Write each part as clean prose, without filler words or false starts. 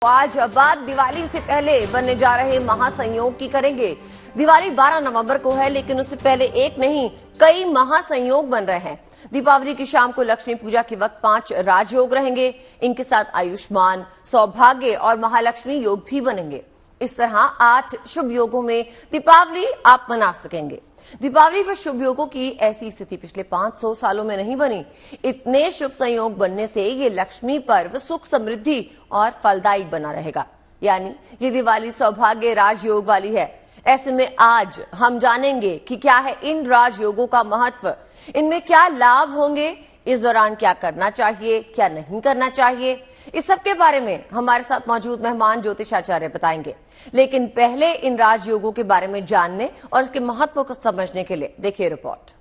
आज बात दिवाली से पहले बनने जा रहे महासंयोग की करेंगे। दिवाली 12 नवंबर को है, लेकिन उससे पहले एक नहीं कई महासंयोग बन रहे हैं। दीपावली की शाम को लक्ष्मी पूजा के वक्त 5 राजयोग रहेंगे। इनके साथ आयुष्मान, सौभाग्य और महालक्ष्मी योग भी बनेंगे। इस तरह 8 शुभ योगों में दीपावली आप मना सकेंगे। दीपावली पर शुभ योगों की ऐसी स्थिति पिछले 500 सालों में नहीं बनी। इतने शुभ संयोग बनने से ये लक्ष्मी पर्व सुख, समृद्धि और फलदायी बना रहेगा। यानी ये दिवाली सौभाग्य राजयोग वाली है। ऐसे में आज हम जानेंगे कि क्या है इन राजयोगों का महत्व, इनमें क्या लाभ होंगे, इस दौरान क्या करना चाहिए, क्या नहीं करना चाहिए। इस सब के बारे में हमारे साथ मौजूद मेहमान ज्योतिषाचार्य बताएंगे। लेकिन पहले इन राजयोगों के बारे में जानने और इसके महत्व को समझने के लिए देखिए रिपोर्ट।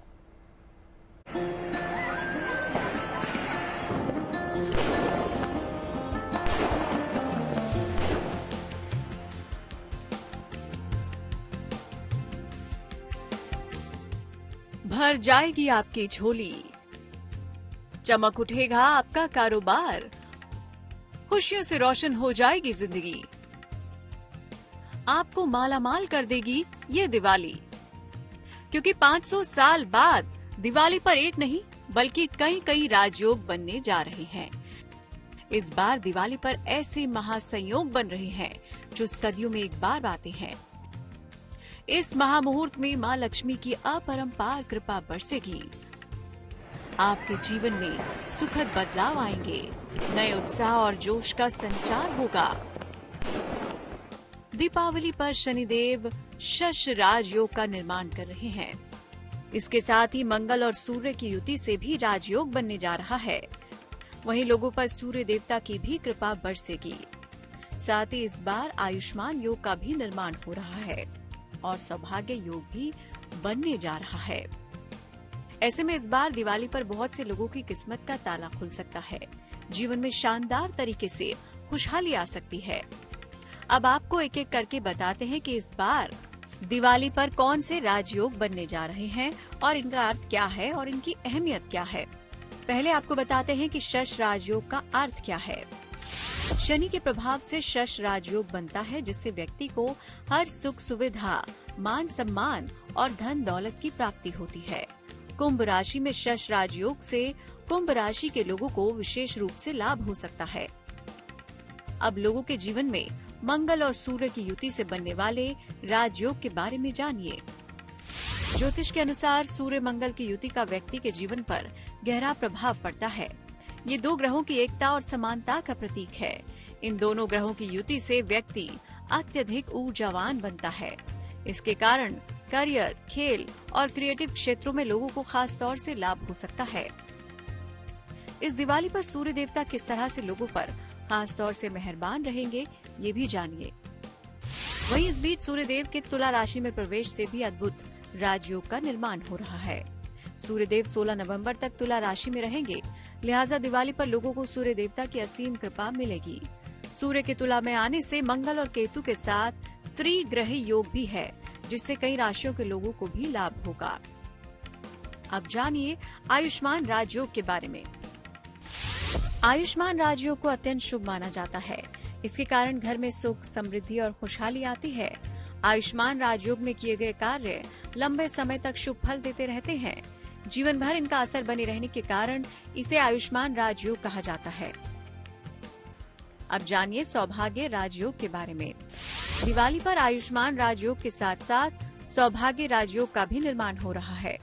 भर जाएगी आपकी झोली, चमक उठेगा आपका कारोबार, खुशियों से रोशन हो जाएगी जिंदगी, आपको मालामाल कर देगी ये दिवाली। क्योंकि 500 साल बाद दिवाली पर एक नहीं बल्कि कई राजयोग बनने जा रहे हैं। इस बार दिवाली पर ऐसे महासंयोग बन रहे हैं जो सदियों में एक बार आते हैं। इस महामुहूर्त में मां लक्ष्मी की अपरंपार कृपा बरसेगी। आपके जीवन में सुखद बदलाव आएंगे, नए उत्साह और जोश का संचार होगा। दीपावली पर शनिदेव शश राजयोग का निर्माण कर रहे हैं। इसके साथ ही मंगल और सूर्य की युति से भी राजयोग बनने जा रहा है। वहीं लोगों पर सूर्य देवता की भी कृपा बरसेगी। साथ ही इस बार आयुष्मान योग का भी निर्माण हो रहा है और सौभाग्य योग भी बनने जा रहा है। ऐसे में इस बार दिवाली पर बहुत से लोगों की किस्मत का ताला खुल सकता है। जीवन में शानदार तरीके से खुशहाली आ सकती है। अब आपको एक एक करके बताते हैं कि इस बार दिवाली पर कौन से राजयोग बनने जा रहे हैं और इनका अर्थ क्या है और इनकी अहमियत क्या है। पहले आपको बताते हैं कि शश राजयोग का अर्थ क्या है। शनि के प्रभाव से शश राजयोग बनता है, जिससे व्यक्ति को हर सुख सुविधा, मान सम्मान और धन दौलत की प्राप्ति होती है। कुंभ राशि में शश राजयोग से कुंभ राशि के लोगों को विशेष रूप से लाभ हो सकता है। अब लोगों के जीवन में मंगल और सूर्य की युति से बनने वाले राजयोग के बारे में जानिए। ज्योतिष के अनुसार सूर्य मंगल की युति का व्यक्ति के जीवन पर गहरा प्रभाव पड़ता है। ये 2 ग्रहों की एकता और समानता का प्रतीक है। इन दोनों ग्रहों की युति से व्यक्ति अत्यधिक ऊर्जावान बनता है। इसके कारण करियर, खेल और क्रिएटिव क्षेत्रों में लोगों को खास तौर से लाभ हो सकता है। इस दिवाली पर सूर्य देवता किस तरह से लोगों पर खास तौर से मेहरबान रहेंगे, ये भी जानिए। वहीं इस बीच सूर्यदेव के तुला राशि में प्रवेश से भी अद्भुत राजयोग का निर्माण हो रहा है। सूर्यदेव 16 नवंबर तक तुला राशि में रहेंगे, लिहाजा दिवाली पर लोगों को सूर्य देवता की असीम कृपा मिलेगी। सूर्य के तुला में आने से मंगल और केतु के साथ त्रिग्रही योग भी है, जिससे कई राशियों के लोगों को भी लाभ होगा। अब जानिए आयुष्मान राजयोग के बारे में। आयुष्मान राजयोग को अत्यंत शुभ माना जाता है। इसके कारण घर में सुख, समृद्धि और खुशहाली आती है। आयुष्मान राजयोग में किए गए कार्य लंबे समय तक शुभ फल देते रहते हैं। जीवन भर इनका असर बने रहने के कारण इसे आयुष्मान राजयोग कहा जाता है। अब जानिए सौभाग्य राजयोग के बारे में। दिवाली पर आयुष्मान राजयोग के साथ साथ सौभाग्य राजयोग का भी निर्माण हो रहा है।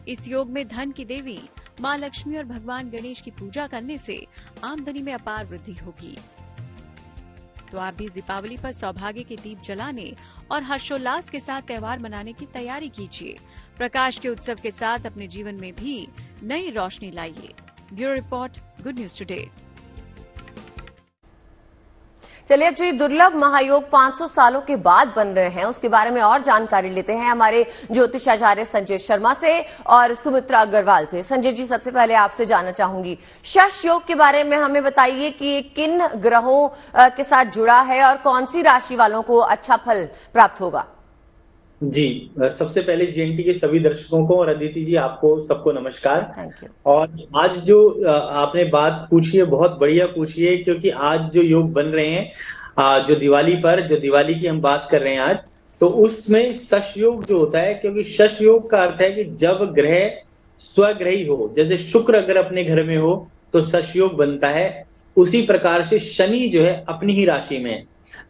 इस योग में धन की देवी मां लक्ष्मी और भगवान गणेश की पूजा करने से आमदनी में अपार वृद्धि होगी। तो आप भी दीपावली पर सौभाग्य के दीप जलाने और हर्षोल्लास के साथ त्योहार मनाने की तैयारी कीजिए। प्रकाश के उत्सव के साथ अपने जीवन में भी नई रोशनी लाइए। Bureau report, good news today. चलिए अब जो ये दुर्लभ महायोग 500 सालों के बाद बन रहे हैं उसके बारे में और जानकारी लेते हैं हमारे ज्योतिषाचार्य संजय शर्मा से और सुमित्रा अग्रवाल से। संजय जी, सबसे पहले आपसे जानना चाहूंगी शश योग के बारे में हमें बताइए कि ये किन ग्रहों के साथ जुड़ा है और कौन सी राशि वालों को अच्छा फल प्राप्त होगा। जी, सबसे पहले जीएनटी के सभी दर्शकों को और अदिति जी आपको सबको नमस्कार। Thank you. और आज जो आपने बात पूछी है बहुत बढ़िया पूछी है, क्योंकि आज जो योग बन रहे हैं जो दिवाली की हम बात कर रहे हैं आज, तो उसमें शश योग जो होता है, क्योंकि शश योग का अर्थ है कि जब ग्रह स्वग्रही हो, जैसे शुक्र अगर अपने घर में हो तो शश योग बनता है। उसी प्रकार से शनि जो है अपनी ही राशि में है।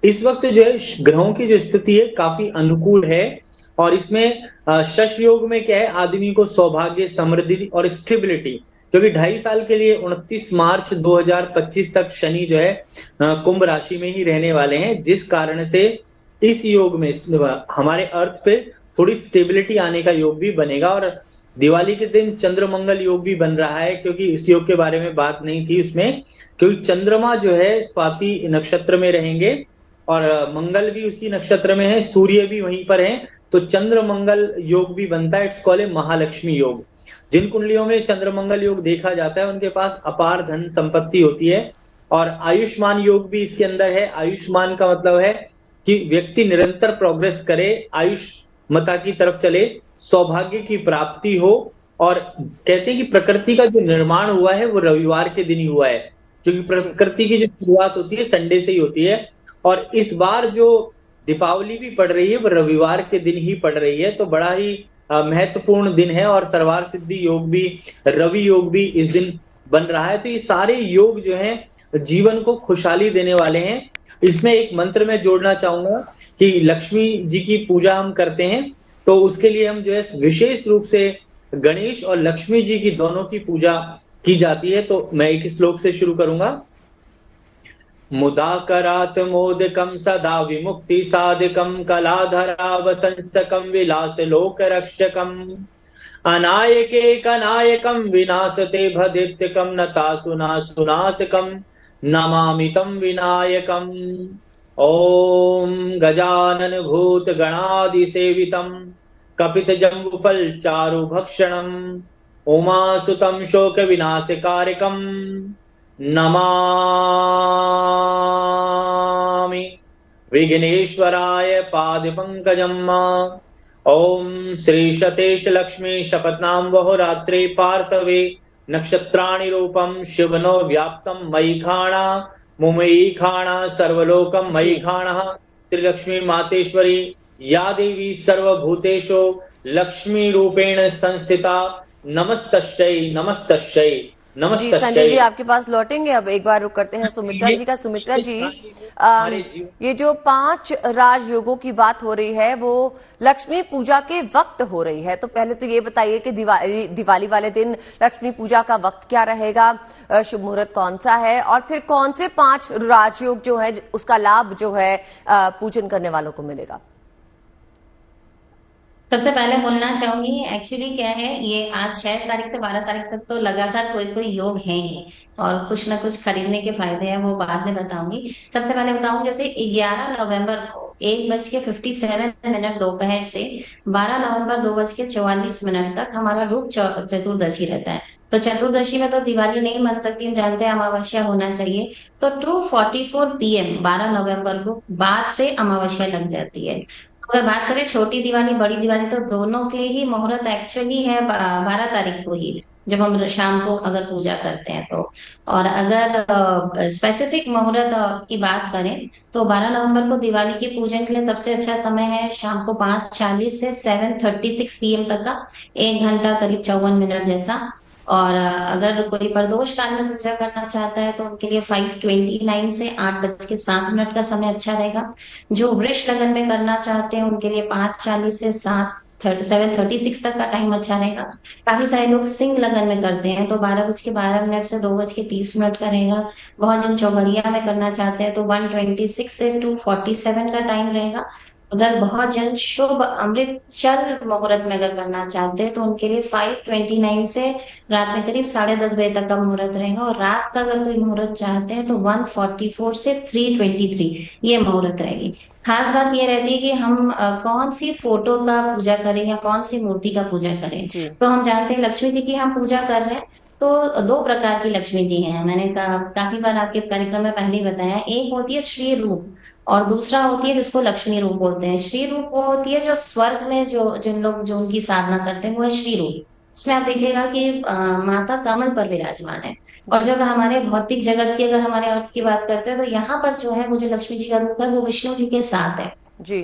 इस वक्त जो है ग्रहों की जो स्थिति है काफी अनुकूल है, और इसमें शश योग में क्या है, आदमी को सौभाग्य, समृद्धि और स्टेबिलिटी, क्योंकि 2.5 साल के लिए 29 मार्च 2025 तक शनि जो है कुंभ राशि में ही रहने वाले हैं, जिस कारण से इस योग में हमारे अर्थ पे थोड़ी स्टेबिलिटी आने का योग भी बनेगा। और दिवाली के दिन चंद्र मंगल योग भी बन रहा है, क्योंकि इस योग के बारे में बात नहीं थी उसमें, क्योंकि चंद्रमा जो है स्वाति नक्षत्र में रहेंगे और मंगल भी उसी नक्षत्र में है, सूर्य भी वहीं पर है, तो चंद्र मंगल योग भी बनता है। इट्स कॉल्ड ए महालक्ष्मी योग। जिन कुंडलियों में चंद्र मंगल योग देखा जाता है उनके पास अपार धन संपत्ति होती है। और आयुष्मान योग भी इसके अंदर है। आयुष्मान का मतलब है कि व्यक्ति निरंतर प्रोग्रेस करे, आयुष्मता की तरफ चले, सौभाग्य की प्राप्ति हो। और कहते हैं कि प्रकृति का जो निर्माण हुआ है वो रविवार के दिन ही हुआ है, क्योंकि प्रकृति की जो शुरुआत होती है संडे से ही होती है। और इस बार जो दीपावली भी पड़ रही है वो रविवार के दिन ही पड़ रही है, तो बड़ा ही महत्वपूर्ण दिन है। और सर्वार सिद्धि योग भी, रवि योग भी इस दिन बन रहा है। तो ये सारे योग जो हैं जीवन को खुशहाली देने वाले हैं। इसमें एक मंत्र मैं जोड़ना चाहूंगा कि लक्ष्मी जी की पूजा हम करते हैं, तो उसके लिए हम जो है विशेष रूप से गणेश और लक्ष्मी जी की दोनों की पूजा की जाती है। तो मैं एक श्लोक से शुरू करूंगा। मुदाकरात् मोदकं सदा विमुक्ति साधकं कलाधरा वसंस्तकं विलास लोक रक्षकं अनायके कनायकं विनाशते भदित्यकं नतासुना सुनाशकं नमामि तं विनायकम्। ओम गजानन भूत गणादि सेवितं कपित जम्बुफल चारु भक्षणं उमासुतं शोक विनाशकारकं नमामि विघ्नेश्वराय पाद पंकजम्। ओम श्री शतेश लक्ष्मी शपथनाम वहो रात्रे पार्श्वे नक्षत्राणि रूपम शिवनो व्याप्तम मयि खाणा मुमयि खाणा सर्वलोकम मयि खाणः। श्री लक्ष्मी मातेश्वरी या देवी सर्वभूतेषु लक्ष्मी रूपेण संस्थिता नमस्तस्यै नमस्तस्यै जी नमस्ते। संजय जी आपके पास लौटेंगे। अब एक बार रुक करते हैं सुमित्रा जी का। सुमित्रा जी, ये जो 5 राजयोगों की बात हो रही है वो लक्ष्मी पूजा के वक्त हो रही है, तो पहले तो ये बताइए कि दिवाली वाले दिन लक्ष्मी पूजा का वक्त क्या रहेगा, शुभ मुहूर्त कौन सा है, और फिर कौन से 5 राजयोग जो है उसका लाभ जो है पूजन करने वालों को मिलेगा। सबसे पहले बोलना चाहूंगी, एक्चुअली क्या है, ये आज 6 तारीख से 12 तारीख तक तो लगातार कोई कोई योग है ही, और कुछ ना कुछ खरीदने के फायदे हैं, वो बाद में बताऊंगी। सबसे पहले बताऊंगी, जैसे 11 नवंबर को 1:57 दोपहर से 12 नवंबर 2:44 तक हमारा रूप चतुर्दशी रहता है। तो चतुर्दशी में तो दिवाली नहीं बन सकती, हम जानते हैं अमावस्या होना चाहिए। तो 2:44 PM 12 नवंबर को बाद से अमावस्या लग जाती है। अगर बात करें छोटी दिवाली बड़ी दिवाली, तो दोनों के ही मुहूर्त एक्चुअली है 12 तारीख को ही, जब हम शाम को अगर पूजा करते हैं तो। और अगर स्पेसिफिक मुहूर्त की बात करें तो 12 नवंबर को दिवाली के पूजन के लिए सबसे अच्छा समय है शाम को 5:40 से 7:36 PM तक का, 1 घंटा करीब 54 मिनट जैसा। और अगर कोई प्रदोष काल में पूजा करना चाहता है तो उनके लिए 5:29 से 8:07 का समय अच्छा रहेगा। जो वृष लगन में करना चाहते हैं उनके लिए 5:40 से 7:36 तक का टाइम अच्छा रहेगा। काफी सारे लोग सिंह लगन में करते हैं तो 12:12 से 2:30 का रहेगा। बहुत जन चौघड़िया में करना चाहते हैं तो 1:26 से 2:47 का टाइम रहेगा। अगर बहुत जन शुभ अमृत चल मुहूर्त में अगर करना चाहते हैं तो उनके लिए 5:29 से रात में करीब 10:30 बजे तक का मुहूर्त रहेगा। और रात का अगर कोई मुहूर्त चाहते हैं तो 1:44 से 3:23 ये मुहूर्त रहेगी। खास बात ये रहती है कि हम कौन सी फोटो का पूजा करें या कौन सी मूर्ति का पूजा करें। तो हम जानते हैं लक्ष्मी जी की हम पूजा कर रहे हैं तो 2 प्रकार की लक्ष्मी जी हैं। मैंने काफी बार आपके कार्यक्रम में पहले ही बताया, एक होती है श्री रूप और दूसरा होती है जिसको लक्ष्मी रूप बोलते हैं। श्री रूप वो होती है जो स्वर्ग में जो जिन लोग जो उनकी साधना करते हैं वो है श्री रूप। उसमें आप देखिएगा कि माता कमल पर विराजमान है। और जो अगर हमारे भौतिक जगत की, अगर हमारे अर्थ की बात करते हैं, तो यहाँ पर जो है वो जो लक्ष्मी जी का रूप है वो विष्णु जी के साथ है। जी।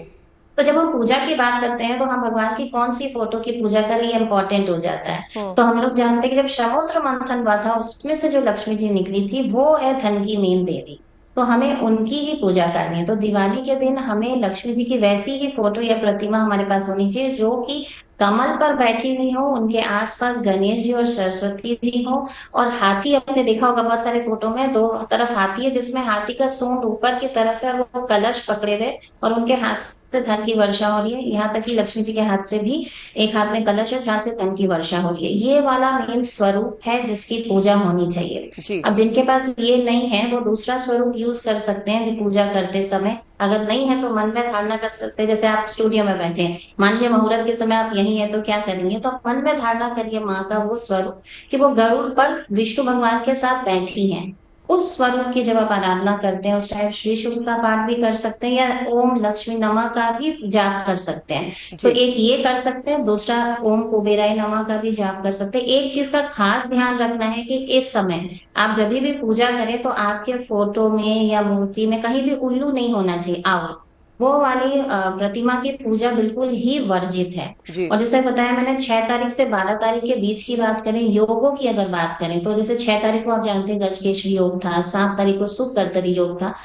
तो जब हम पूजा की बात करते हैं तो हम भगवान की कौन सी फोटो की पूजा करें, ये इम्पोर्टेंट हो जाता है। हम्म। तो हम लोग जानते हैं कि जब समुद्र मंथन हुआ था उसमें से जो लक्ष्मी जी निकली थी वो है धन की मेन देवी। तो हमें उनकी ही पूजा करनी है। तो दिवाली के दिन हमें लक्ष्मी जी की वैसी ही फोटो या प्रतिमा हमारे पास होनी चाहिए जो कि कमल पर बैठी हुई हो, उनके आसपास गणेश जी और सरस्वती जी हो। और हाथी, आपने देखा होगा बहुत सारे फोटो में दो तरफ हाथी है, जिसमें हाथी का सूंड ऊपर की तरफ है और वो कलश पकड़े हुए, और उनके हाथ से धन की वर्षा हो रही है। यहाँ तक कि लक्ष्मी जी के हाथ से भी एक हाथ में कलश है जहाँ से धन की वर्षा हो रही है। ये वाला मेन स्वरूप है जिसकी पूजा होनी चाहिए। जी। अब जिनके पास ये नहीं है वो दूसरा स्वरूप यूज कर सकते हैं पूजा करते समय। अगर नहीं है तो मन में धारणा कर सकते हैं। जैसे आप स्टूडियो में बैठे हैं, मान लीजिए मुहूर्त के समय आप यही है तो क्या करेंगे, तो मन में धारणा करिए माँ का वो स्वरूप कि वो गरुड़ पर विष्णु भगवान के साथ बैठी हैं। उस स्वरूप की जब आप आराधना करते हैं उस टाइम श्री शुभ का पाठ भी कर सकते हैं या ओम लक्ष्मी नमः का भी जाप कर सकते हैं। तो जी। एक ये कर सकते हैं, दूसरा ओम कुबेराय नमः का भी जाप कर सकते हैं। एक चीज का खास ध्यान रखना है कि इस समय आप जब भी पूजा करें तो आपके फोटो में या मूर्ति में कहीं भी उल्लू नहीं होना चाहिए। आओ, वो वाली प्रतिमा की पूजा बिल्कुल ही वर्जित है। जी। और जैसे बताया मैंने 6 तारीख से 12 तारीख के बीच की बात करें, योगों की अगर बात करें तो जैसे 6 तारीख को आप जानते हैं गजकेसरी योग था, 7 तारीख को सुकर्तरी योग था।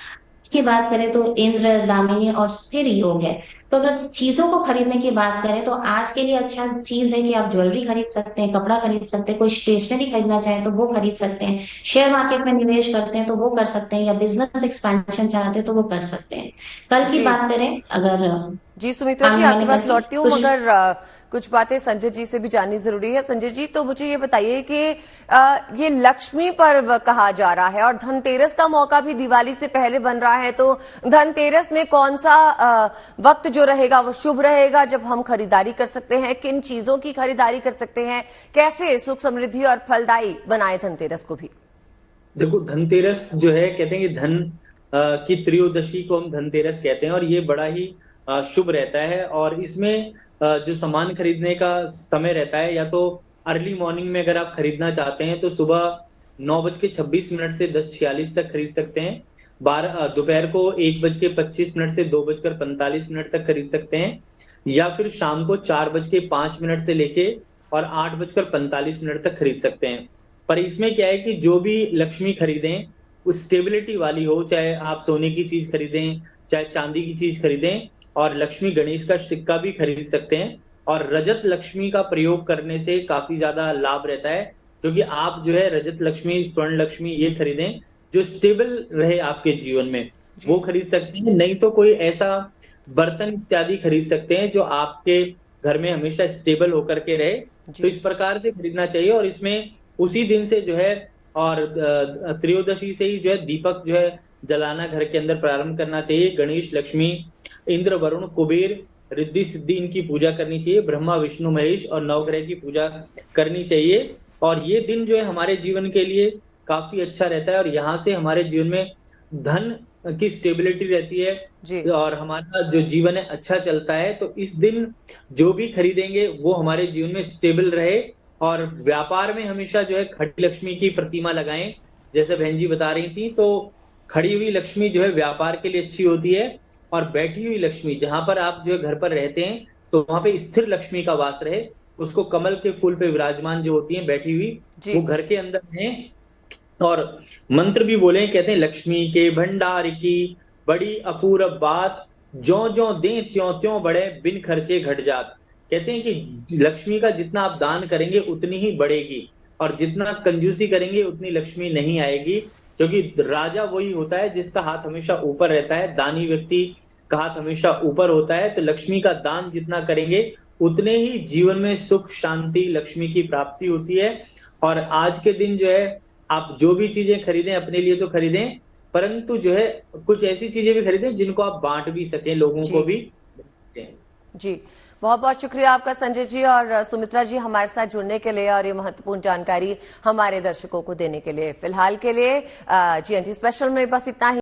इसकी बात करें तो इंद्र दामिनी और स्थिर योग है। तो अगर चीजों को खरीदने की बात करें तो आज के लिए अच्छा चीज है कि आप ज्वेलरी खरीद सकते हैं, कपड़ा खरीद सकते हैं, कोई स्टेशनरी खरीदना चाहे तो वो खरीद सकते हैं, शेयर मार्केट में निवेश करते हैं तो वो कर सकते हैं, या बिजनेस एक्सपेंशन चाहते हैं तो वो कर सकते हैं। कल की जी। बात करें अगर जी सुमित्रा जी, आने आपके वाले पास कल की लौटती हूँ, कुछ मगर कुछ बातें संजय जी से भी जाननी जरूरी है। संजय जी, तो मुझे ये बताइए कि ये लक्ष्मी पर्व कहा जा रहा है और धनतेरस का मौका भी दिवाली से पहले बन रहा है, तो धनतेरस में कौन सा वक्त जो रहेगा वो शुभ रहेगा जब हम खरीदारी कर सकते हैं, किन चीजों की खरीदारी कर सकते हैं, कैसे सुख समृद्धि और फलदायी बनाए धनतेरस को भी? देखो, धनतेरस जो है, कहते हैं कि धन की त्रयोदशी को हम धनतेरस कहते हैं और ये बड़ा ही शुभ रहता है। और इसमें जो सामान खरीदने का समय रहता है, या तो अर्ली मॉर्निंग में अगर आप खरीदना चाहते हैं तो सुबह 9:26 से 10:46 तक खरीद सकते हैं। दोपहर को 1:25 से 2:45 तक खरीद सकते हैं, या फिर शाम को 4:05 से लेके और 8:45 तक खरीद सकते हैं। पर इसमें क्या है कि जो भी लक्ष्मी खरीदें वो स्टेबिलिटी वाली हो, चाहे आप सोने की चीज खरीदें, चाहे चांदी की चीज खरीदें। और लक्ष्मी गणेश का सिक्का भी खरीद सकते हैं। और रजत लक्ष्मी का प्रयोग करने से काफी ज्यादा लाभ रहता है, क्योंकि आप जो है रजत लक्ष्मी, स्वर्ण लक्ष्मी ये खरीदें जो स्टेबल रहे आपके जीवन में, वो खरीद सकते हैं। नहीं तो कोई ऐसा बर्तन इत्यादि खरीद सकते हैं जो आपके घर में हमेशा स्टेबल होकर के रहे। तो इस प्रकार से खरीदना चाहिए। और इसमें उसी दिन से जो है, और त्रयोदशी से ही जो है दीपक जो है जलाना घर के अंदर प्रारंभ करना चाहिए। गणेश, लक्ष्मी, इंद्र, वरुण, कुबेर, रिद्धि सिद्धि इनकी पूजा करनी चाहिए। ब्रह्मा, विष्णु, महेश और नवग्रह की पूजा करनी चाहिए। और ये दिन जो है हमारे जीवन के लिए काफी अच्छा रहता है और यहाँ से हमारे जीवन में धन की स्टेबिलिटी रहती है जी। और हमारा जो जीवन है अच्छा चलता है। तो इस दिन जो भी खरीदेंगे वो हमारे जीवन में स्टेबल रहे। और व्यापार में हमेशा जो है खड़ी लक्ष्मी की प्रतिमा लगाएं, जैसे बहन जी बता रही थी। तो खड़ी हुई लक्ष्मी जो है व्यापार के लिए अच्छी होती है, और बैठी हुई लक्ष्मी, जहां पर आप जो है घर पर रहते हैं तो वहां पे स्थिर लक्ष्मी का वास रहे, उसको कमल के फूल पे विराजमान जो होती है बैठी हुई, वो घर के अंदर है। और मंत्र भी बोले, कहते हैं लक्ष्मी के भंडार की बड़ी अपूर्व बात, ज्यों ज्यों दें त्यों त्यों बढ़े, बिन खर्चे घट जात। कहते हैं कि लक्ष्मी का जितना आप दान करेंगे उतनी ही बढ़ेगी, और जितना कंजूसी करेंगे उतनी लक्ष्मी नहीं आएगी। क्योंकि राजा वही होता है जिसका हाथ हमेशा ऊपर रहता है, दानी व्यक्ति का हाथ हमेशा ऊपर होता है। तो लक्ष्मी का दान जितना करेंगे उतने ही जीवन में सुख, शांति, लक्ष्मी की प्राप्ति होती है। और आज के दिन जो है आप जो भी चीजें खरीदें अपने लिए तो खरीदें, परंतु जो है कुछ ऐसी चीजें भी खरीदें जिनको आप बांट भी सकें, लोगों को भी। जी, बहुत बहुत शुक्रिया आपका संजय जी और सुमित्रा जी हमारे साथ जुड़ने के लिए और ये महत्वपूर्ण जानकारी हमारे दर्शकों को देने के लिए। फिलहाल के लिए GNT स्पेशल में बस इतना ही।